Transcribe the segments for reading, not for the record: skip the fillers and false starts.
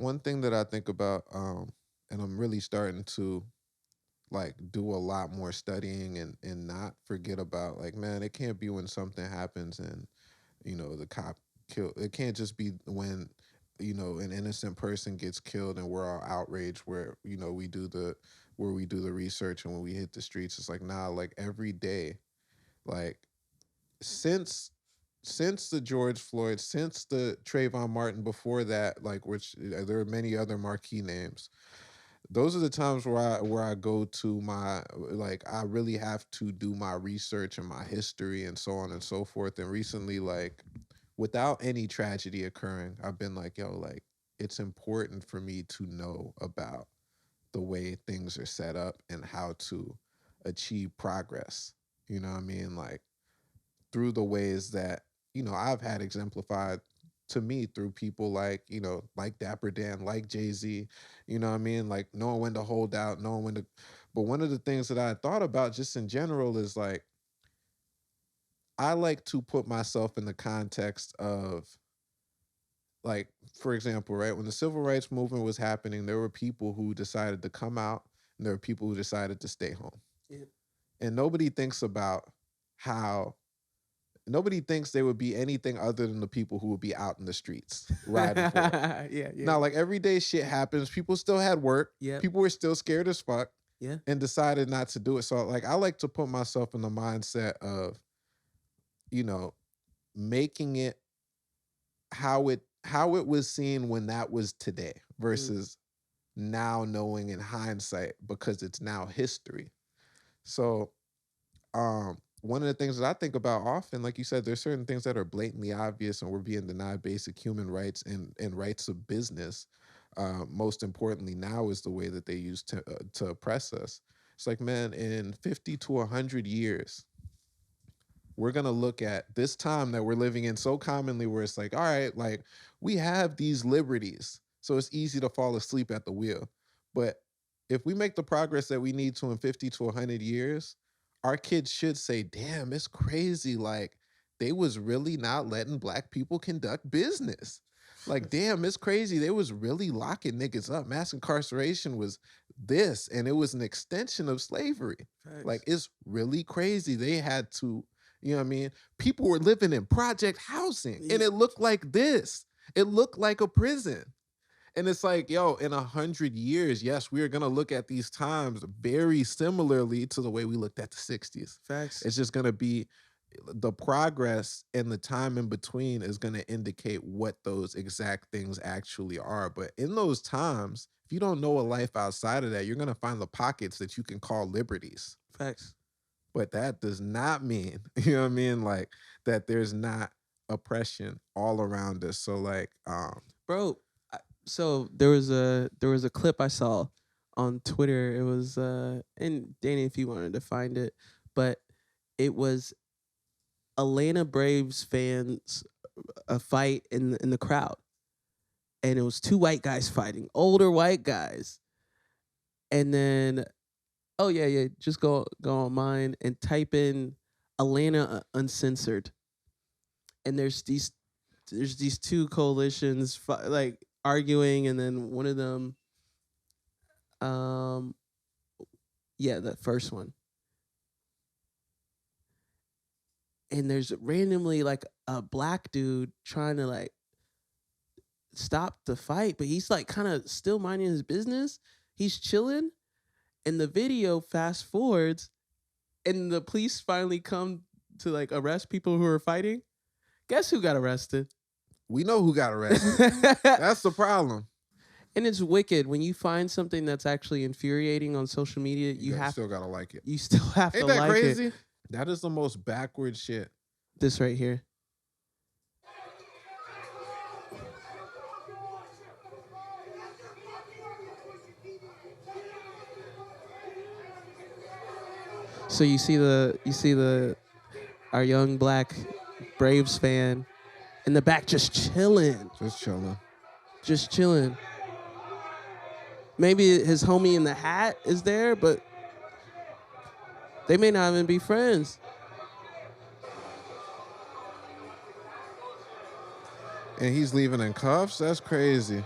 one thing that I think about, and I'm really starting to like do a lot more studying and not forget about, like, man, it can't be when something happens and the cop kill. It can't just be when an innocent person gets killed and we're all outraged where we do the research, and when we hit the streets it's like, nah, like every day, like since the George Floyd, since the Trayvon Martin, before that, like, which there are many other marquee names. Those are the times where I go to my, like, I really have to do my research and my history and so on and so forth. And recently, like, without any tragedy occurring, I've been like, yo, like, it's important for me to know about the way things are set up and how to achieve progress. You know what I mean? Like, through the ways that I've had exemplified to me through people like like Dapper Dan, like Jay-Z. You know what I mean? Like, knowing when to hold out, knowing when to. But one of the things that I thought about just in general is like, I like to put myself in the context of, like, for example, right, when the civil rights movement was happening, there were people who decided to come out and there were people who decided to stay home. Yeah. And nobody thinks about how nobody thinks they would be anything other than the people who would be out in the streets riding for it. Yeah, yeah. Now, like, everyday shit happens. People still had work. Yep. People were still scared as fuck Yeah. and decided not to do it. So, like, I like to put myself in the mindset of, you know, making it how it was seen when that was today versus now, knowing in hindsight, because it's now history. So, one of the things that I think about often, like you said, there's certain things that are blatantly obvious and we're being denied basic human rights and rights of business. Most importantly, now is the way that they use to oppress us. It's like, man, in 50 to 100 years, we're gonna look at this time that we're living in so commonly, where it's like, all right, like, we have these liberties, so it's easy to fall asleep at the wheel. But if we make the progress that we need to in 50 to 100 years, our kids should say, damn, it's crazy. Like, they was really not letting black people conduct business. Like, damn, it's crazy. They was really locking niggas up. Mass incarceration was this, and it was an extension of slavery. Like, Facts. it's really crazy. They had to, you know what I mean? People were living in project housing and Ye- it looked like this. It looked like a prison. And it's like, yo, in 100 years, yes, we are gonna look at these times very similarly to the way we looked at the 60s. Facts. It's just gonna be the progress, and the time in between is gonna indicate what those exact things actually are. But in those times, if you don't know a life outside of that, you're gonna find the pockets that you can call liberties. Facts. But that does not mean, you know what I mean? Like, that there's not oppression all around us. So, like, Bro, so there was a clip I saw on Twitter. It was and Danny, if you wanted to find it, but it was Atlanta Braves fans, a fight in the crowd, and it was two white guys fighting, older white guys, and then, oh yeah, yeah, just go on mine and type in Atlanta uncensored, and there's these two coalitions like arguing, and then one of them, um yeah, the first one, and there's randomly like a black dude trying to like stop the fight, but he's like kind of still minding his business. He's chilling, and the video fast forwards, and the police finally come to like arrest people who are fighting. Guess who got arrested? we know who got arrested. That's the problem. And it's wicked when you find something that's actually infuriating on social media. Still gotta like it. You still have Ain't to that like crazy? it. That is the most backward shit. This right here. So you see the our young black Braves fan in the back just chilling, Just chilling. just chilling. Maybe his homie in the hat is there, but they may not even be friends. And he's leaving in cuffs? That's crazy.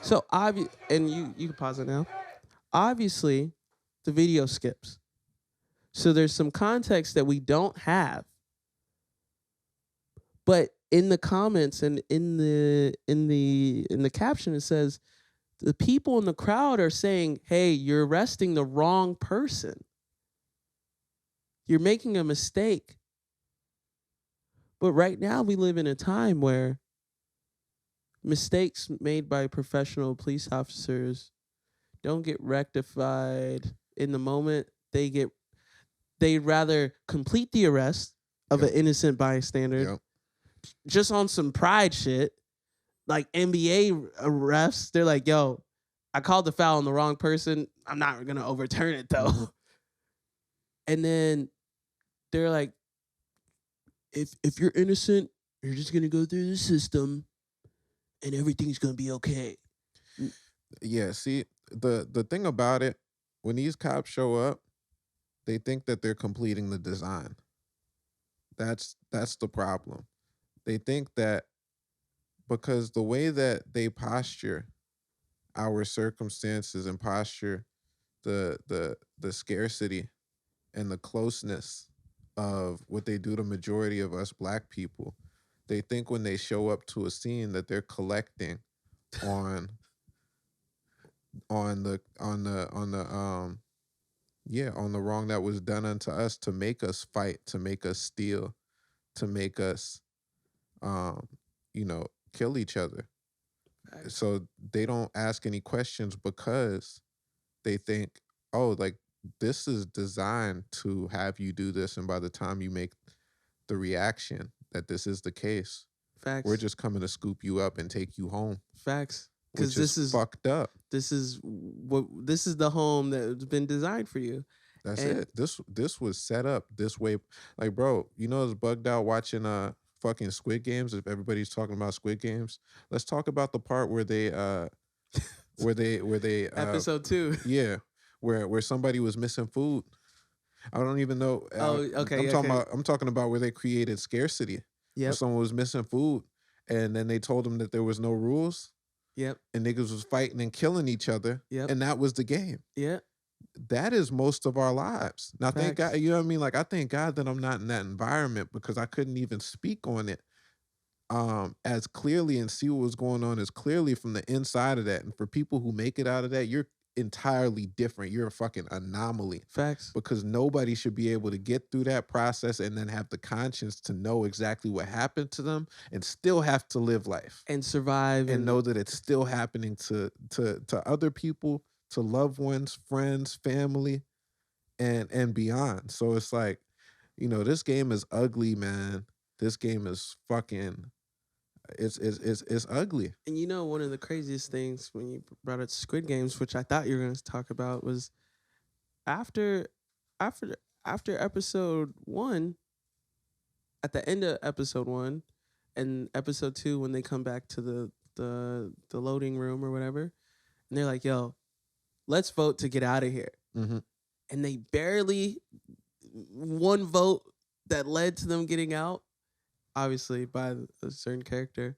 So and you can pause it now. Obviously, the video skips. So there's some context that we don't have. But in the comments and in the caption it says the people in the crowd are saying, "Hey, you're arresting the wrong person. You're making a mistake." But right now we live in a time where mistakes made by professional police officers don't get rectified in the moment. They'd rather complete the arrest of Yep. an innocent bystander Yep. just on some pride shit, like NBA refs. They're like, "Yo, I called the foul on the wrong person. I'm not gonna overturn it though." Mhm. And then they're like, if you're innocent, you're just gonna go through the system, and everything's gonna be okay. Yeah, see, the thing about it, when these cops show up, they think that they're completing the design. That's the problem. They think that because the way that they posture our circumstances and posture the scarcity and the closeness of what they do to majority of us black people, they think when they show up to a scene that they're collecting on on the yeah, on the wrong that was done unto us to make us fight, to make us steal, to make us um kill each other. So they don't ask any questions because they think, oh, like this is designed to have you do this, and by the time you make the reaction that this is the case, we're Facts. just coming to scoop you up and take you home, Facts. which Because is fucked up. this is the home that's been designed for you. That's And it. This was set up this way. Like, bro, you know it's bugged out watching fucking Squid Games. If everybody's talking about Squid Games, let's talk about the part where they where they episode 2. yeah, where somebody was missing food. I don't even know. Oh, okay, okay. I'm talking about where they created scarcity. Where Yep. someone was missing food, and then they told them that there was no rules, Yep. and niggas was fighting and killing each other, Yep. and that was the game. Yep. That is most of our lives. Now, thank Facts. God, you know what I mean? Like, I thank God that I'm not in that environment because I couldn't even speak on it as clearly and see what was going on as clearly from the inside of that. And for people who make it out of that, you're entirely different. You're a fucking anomaly Facts. because nobody should be able to get through that process and then have the conscience to know exactly what happened to them and still have to live life And survive and know that it's still happening to other people, to loved ones, friends, family, and beyond. So it's like, this game is ugly, man. This game is fucking it's ugly. And you know, one of the craziest things when you brought up Squid Games, which I thought you were going to talk about, was after after after episode 1, at the end of episode 1 and episode 2, when they come back to the loading room or whatever, and they're like, "Yo, let's vote to get out of here." Mm-hmm. And they barely one vote that led to them getting out, obviously by a certain character.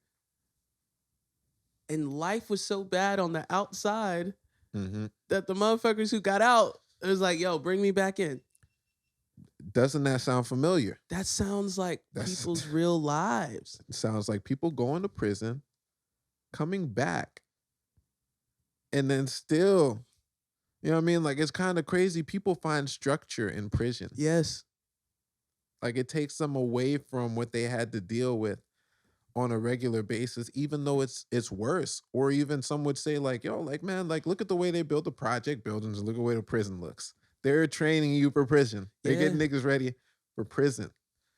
And life was so bad on the outside Mm-hmm. that the motherfuckers who got out, it was like, "Yo, bring me back in." Doesn't that sound familiar? That sounds like That's- people's real lives. It sounds like people going to prison, coming back, and then still, you know what I mean? Like, it's kind of crazy. People find structure in prison. Yes. Like, it takes them away from what they had to deal with on a regular basis, even though it's worse. Or even some would say, like, yo, like, man, like, look at the way they build the project buildings and look at the way the prison looks. They're training you for prison. They're getting niggas ready for prison.